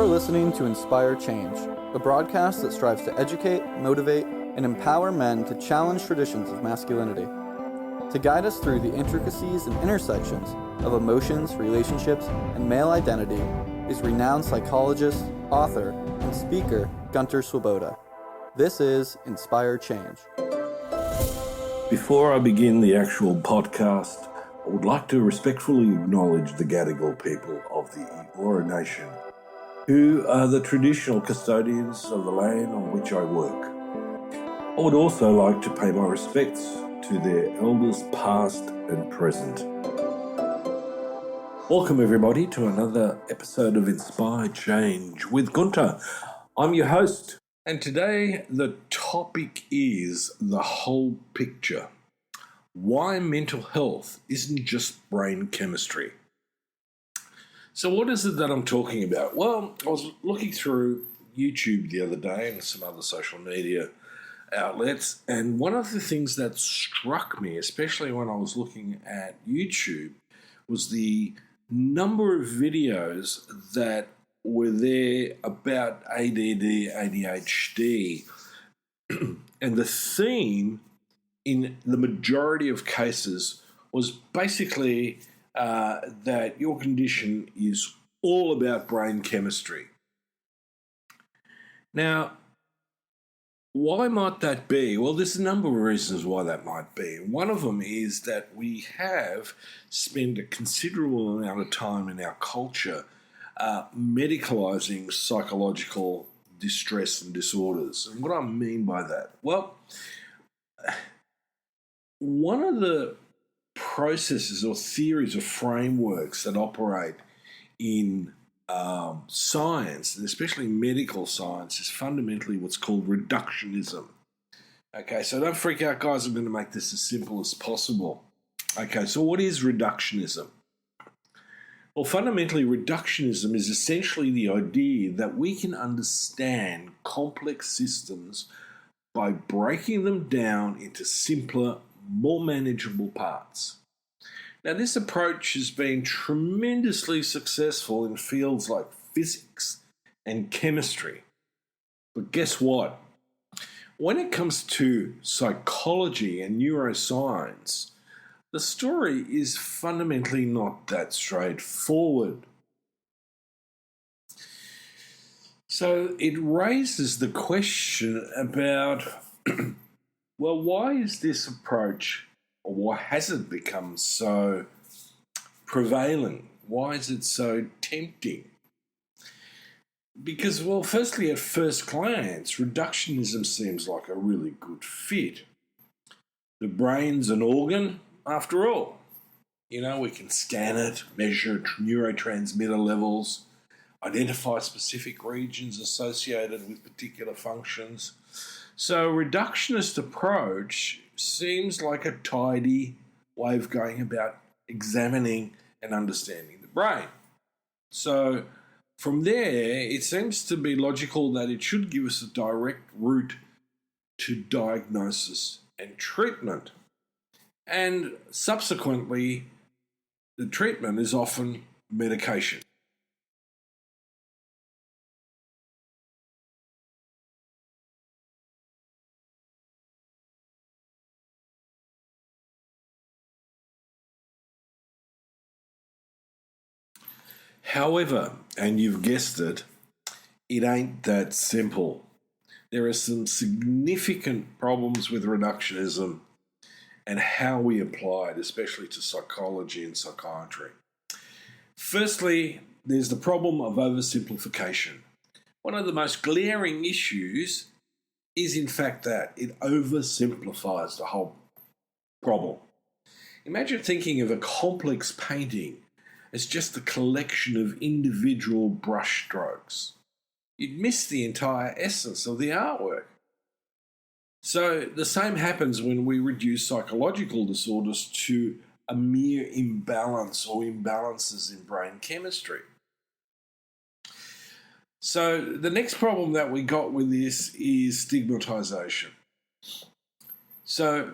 listening to Inspire Change, a broadcast that strives to educate, motivate, and empower men to challenge traditions of masculinity. To guide us through the intricacies and intersections of emotions, relationships, and male identity is renowned psychologist, author, and speaker Gunter. This is Inspire Change. Before I begin the actual podcast, I would like to respectfully acknowledge the Gadigal people of the Eora Nation, who are the traditional custodians of the land on which I work. I would also like to pay my respects to their elders past and present. Welcome everybody to another episode of Inspire Change with Gunter. I'm your host, and today the topic is the whole picture. Why mental health isn't just brain chemistry. So what is it that I'm talking about? Well, I was looking through YouTube the other day and some other social media outlets, and one of the things that struck me, especially when I was looking at YouTube, was the number of videos that were there about ADD, ADHD, and the theme in the majority of cases was basically that your condition is all about brain chemistry. Now, why might that be? Well, there's a number of reasons why that might be. One of them is that we have spent a considerable amount of time in our culture medicalising psychological distress and disorders. And what do I mean by that? Well, one of the processes or theories or frameworks that operate in science, and especially medical science, is fundamentally what's called reductionism. Okay, so don't freak out, guys. I'm going to make this as simple as possible. Okay, so what is reductionism? Well, fundamentally, reductionism is essentially the idea that we can understand complex systems by breaking them down into simpler, more manageable parts. Now, this approach has been tremendously successful in fields like physics and chemistry. But guess what? When it comes to psychology and neuroscience, the story is fundamentally not that straightforward. So it raises the question about, well, why is this approach, or why has it become so prevalent? Why is it so tempting? Because, well, firstly, at first glance, reductionism seems like a really good fit. The brain's an organ, after all. You know, we can scan it, measure neurotransmitter levels, identify specific regions associated with particular functions. So a reductionist approach seems like a tidy way of going about examining and understanding the brain. So from there, it seems to be logical that it should give us a direct route to diagnosis and treatment. And subsequently, the treatment is often medication. However, and you've guessed it, it ain't that simple. There are some significant problems with reductionism and how we apply it, especially to psychology and psychiatry. Firstly, there's the problem of oversimplification. One of the most glaring issues is in fact that it oversimplifies the whole problem. Imagine thinking of a complex painting as just a collection of individual brush strokes. You'd miss the entire essence of the artwork. So the same happens when we reduce psychological disorders to a mere imbalance or imbalances in brain chemistry. So the next problem that we got with this is stigmatization. So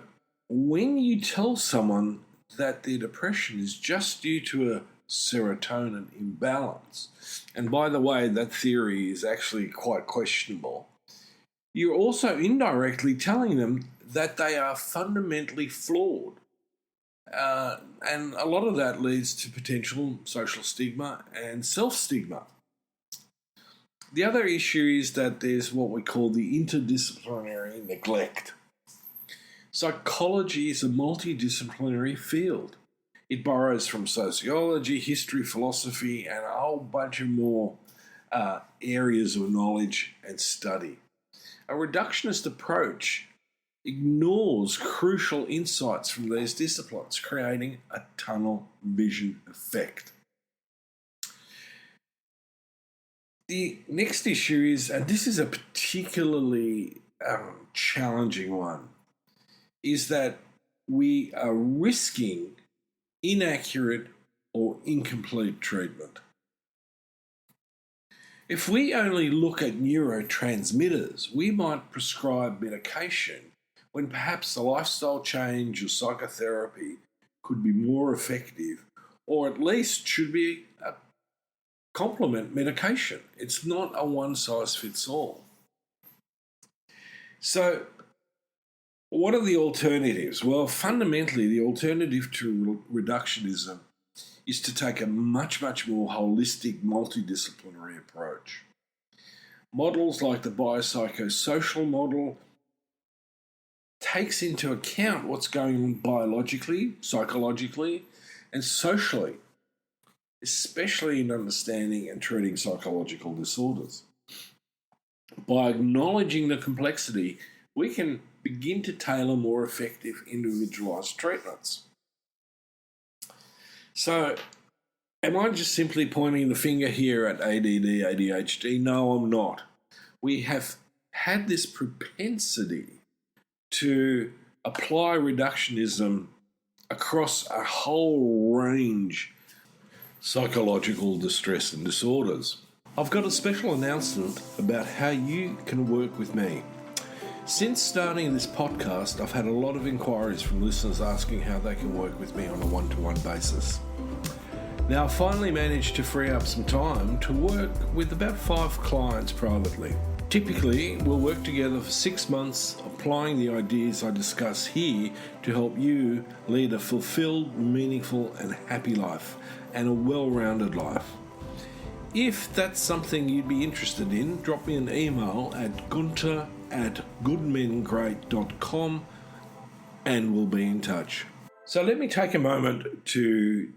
when you tell someone that their depression is just due to a serotonin imbalance. And by the way, that theory is actually quite questionable. You're also indirectly telling them that they are fundamentally flawed. And a lot of that leads to potential social stigma and self-stigma. The other issue is that there's what we call the interdisciplinary neglect. Psychology is a multidisciplinary field. It borrows from sociology, history, philosophy, and a whole bunch of more areas of knowledge and study. A reductionist approach ignores crucial insights from these disciplines, creating a tunnel vision effect. The next issue is, and this is a particularly challenging one, is that we are risking inaccurate or incomplete treatment. If we only look at neurotransmitters, we might prescribe medication when perhaps a lifestyle change or psychotherapy could be more effective, or at least should be a complement medication. It's not a one-size-fits-all. So, what are the alternatives? Well, fundamentally, the alternative to reductionism is to take a much more holistic, multidisciplinary approach. Models like the biopsychosocial model takes into account what's going on biologically, psychologically, and socially, especially in understanding and treating psychological disorders. By acknowledging the complexity, we can begin to tailor more effective individualised treatments. So, am I just simply pointing the finger here at ADD, ADHD? No, I'm not. We have had this propensity to apply reductionism across a whole range of psychological distress and disorders. I've got a special announcement about how you can work with me. Since starting this podcast, I've had a lot of inquiries from listeners asking how they can work with me on a one-to-one basis. Now, I finally managed to free up some time to work with about 5 clients privately. Typically, we'll work together for 6 months, applying the ideas I discuss here to help you lead a fulfilled, meaningful, and happy life, and a well-rounded life. If that's something you'd be interested in, drop me an email at gunter@goodmengreat.com and we'll be in touch. So let me take a moment to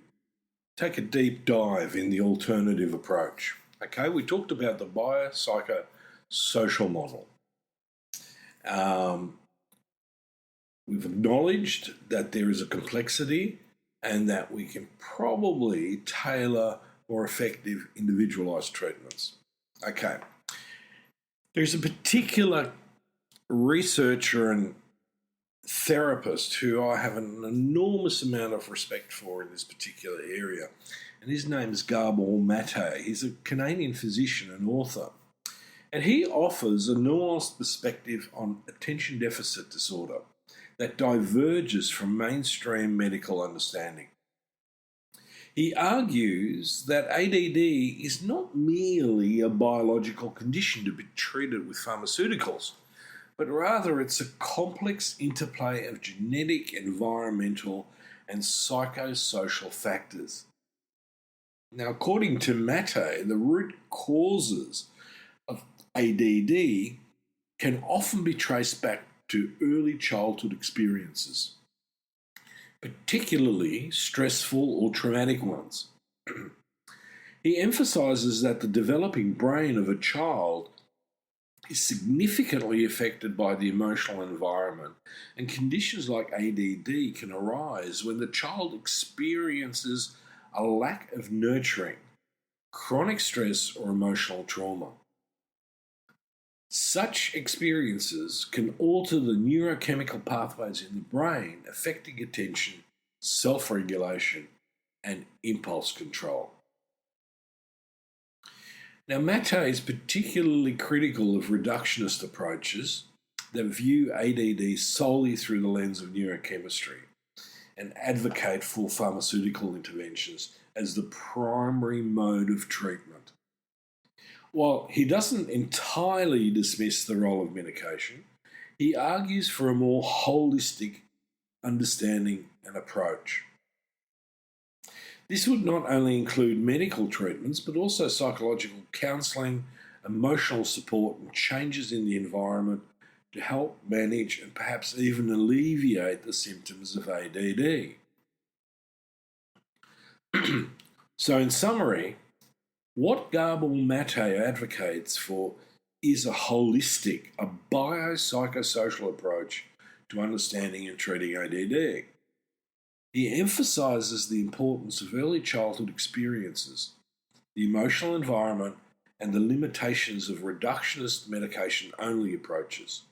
take a deep dive in the alternative approach. Okay, we talked about the biopsychosocial model. We've acknowledged that there is a complexity and that we can probably tailor more effective individualised treatments. Okay. There's a particular researcher and therapist who I have an enormous amount of respect for in this particular area, and his name is Gabor Mate. He's a Canadian physician and author, and he offers a nuanced perspective on attention deficit disorder that diverges from mainstream medical understanding. He argues that ADD is not merely a biological condition to be treated with pharmaceuticals, but rather it's a complex interplay of genetic, environmental, and psychosocial factors. Now, according to Mate, the root causes of ADD can often be traced back to early childhood experiences, particularly stressful or traumatic ones. He emphasizes that the developing brain of a child is significantly affected by the emotional environment, and conditions like ADD can arise when the child experiences a lack of nurturing, chronic stress, or emotional trauma. Such experiences can alter the neurochemical pathways in the brain, affecting attention, self-regulation, and impulse control. Now, Mate is particularly critical of reductionist approaches that view ADD solely through the lens of neurochemistry. and advocate for pharmaceutical interventions as the primary mode of treatment. While he doesn't entirely dismiss the role of medication, he argues for a more holistic understanding and approach. This would not only include medical treatments, but also psychological counselling, emotional support, and changes in the environment to help manage and perhaps even alleviate the symptoms of ADD. So, in summary, what Gabor Mate advocates for is a holistic, a biopsychosocial approach to understanding and treating ADD. He emphasises the importance of early childhood experiences, the emotional environment, and the limitations of reductionist medication-only approaches.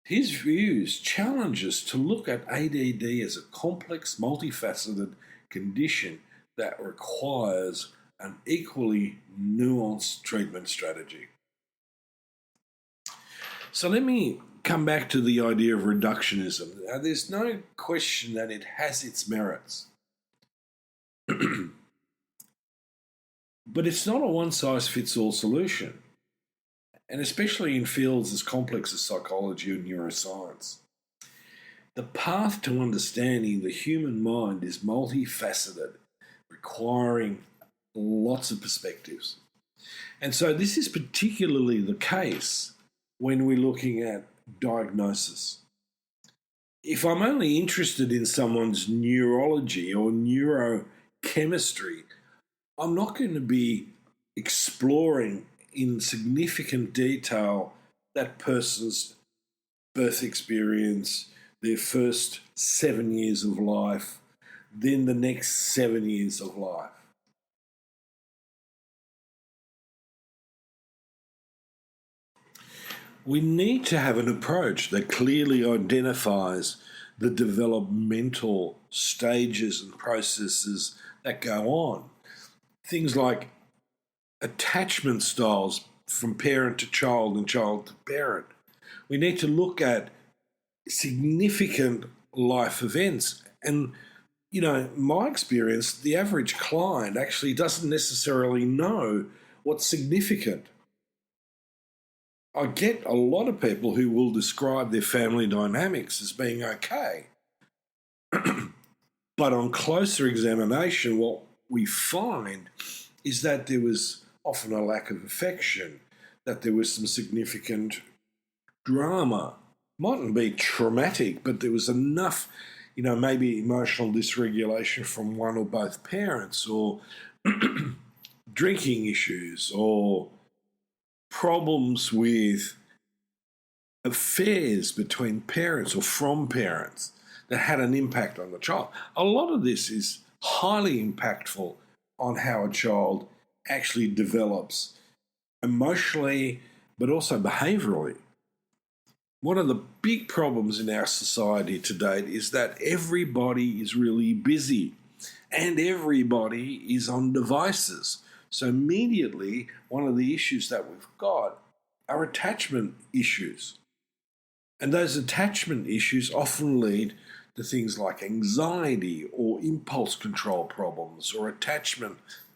His views challenge us to look at ADD as a complex, multifaceted condition that requires an equally nuanced treatment strategy. So let me come back to the idea of reductionism. Now, there's no question that it has its merits. But it's not a one-size-fits-all solution, and especially in fields as complex as psychology and neuroscience. The path to understanding the human mind is multifaceted, requiring lots of perspectives. And so this is particularly the case when we're looking at diagnosis. If I'm only interested in someone's neurology or neurochemistry, I'm not going to be exploring in significant detail that person's birth experience, their first 7 years of life, then the next 7 years of life. We need to have an approach that clearly identifies the developmental stages and processes that go on. Things like attachment styles from parent to child and child to parent. We need to look at significant life events. And, my experience, the average client actually doesn't necessarily know what's significant. I get a lot of people who will describe their family dynamics as being okay. But on closer examination, what we find is that there was often a lack of affection, that there was some significant drama. Mightn't be traumatic, but there was enough, maybe emotional dysregulation from one or both parents, or drinking issues, or problems with affairs between parents or from parents that had an impact on the child. A lot of this is highly impactful on how a child actually develops emotionally, but also behaviourally. One of the big problems in our society to date is that everybody is really busy and everybody is on devices. So immediately, one of the issues that we've got are attachment issues. And those attachment issues often lead to things like anxiety or impulse control problems or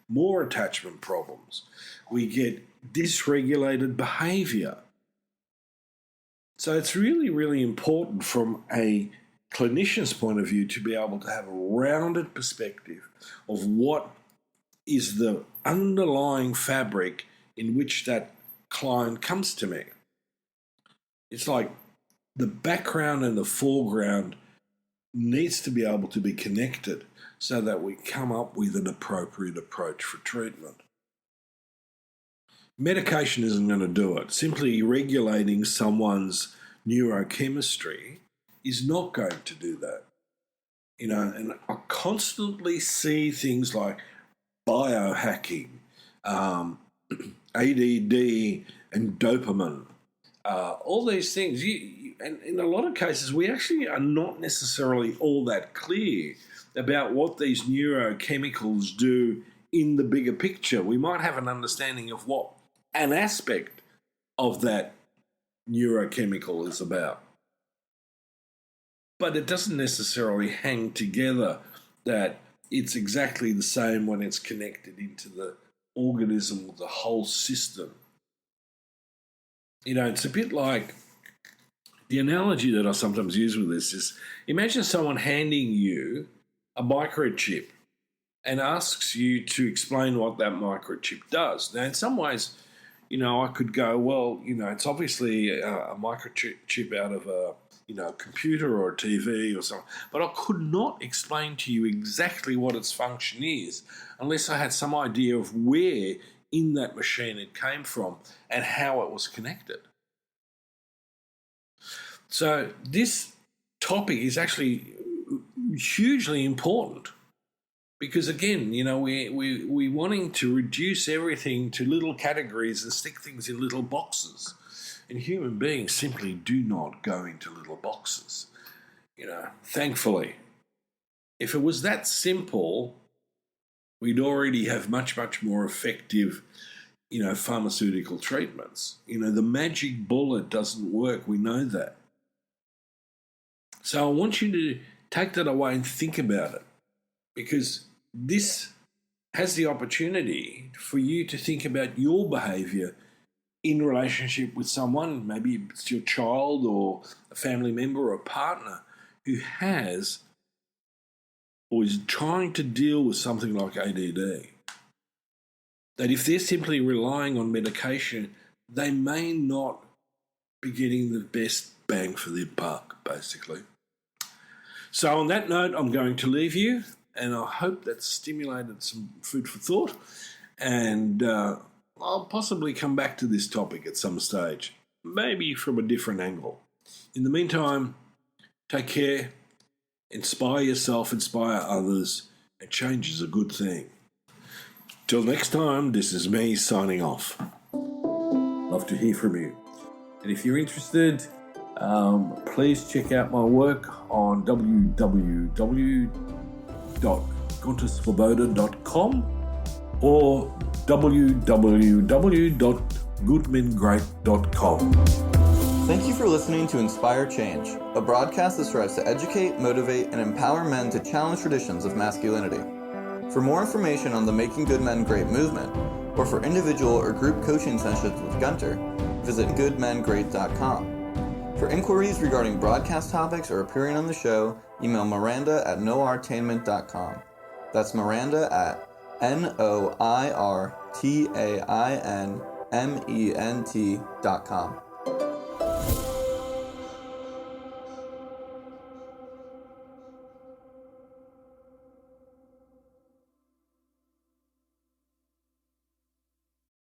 more attachment problems. We get dysregulated behaviour. So it's really, really important from a clinician's point of view to be able to have a rounded perspective of what is the underlying fabric in which that client comes to me. It's like the background and the foreground needs to be able to be connected so that we come up with an appropriate approach for treatment. Medication isn't going to do it. Simply regulating someone's neurochemistry is not going to do that. And I constantly see things like biohacking, ADD and dopamine, all these things. And in a lot of cases, we actually are not necessarily all that clear about what these neurochemicals do in the bigger picture. We might have an understanding of what an aspect of that neurochemical is about. but it doesn't necessarily hang together that it's exactly the same when it's connected into the organism or the whole system. It's a bit like the analogy that I sometimes use with this is imagine someone handing you a microchip and asks you to explain what that microchip does. Now, in some ways, I could go, well, it's obviously a microchip out of a computer or a TV or something, but I could not explain to you exactly what its function is unless I had some idea of where in that machine it came from and how it was connected. So this topic is actually hugely important because, again, we're wanting to reduce everything to little categories and stick things in little boxes. And human beings simply do not go into little boxes. Thankfully, if it was that simple, we'd already have much, much more effective, pharmaceutical treatments. The magic bullet doesn't work. We know that. So I want you to take that away and think about it, because this has the opportunity for you to think about your behaviour in relationship with someone, maybe it's your child or a family member or a partner who has or is trying to deal with something like ADD. That if they're simply relying on medication, they may not be getting the best bang for their buck, basically. So on that note, I'm going to leave you, and I hope that's stimulated some food for thought, and I'll possibly come back to this topic at some stage, maybe from a different angle. In the meantime, take care, inspire yourself, inspire others, and change is a good thing. Till next time, this is me signing off. Love to hear from you. And if you're interested, please check out my work on www.guntersvoboda.com or www.goodmengreat.com. Thank you for listening to Inspire Change, a broadcast that strives to educate, motivate, and empower men to challenge traditions of masculinity. For more information on the Making Good Men Great movement, or for individual or group coaching sessions with Gunter, visit goodmengreat.com. For inquiries regarding broadcast topics or appearing on the show, email Miranda@noirtainment.com. That's Miranda at NOIRTAINMENT.com.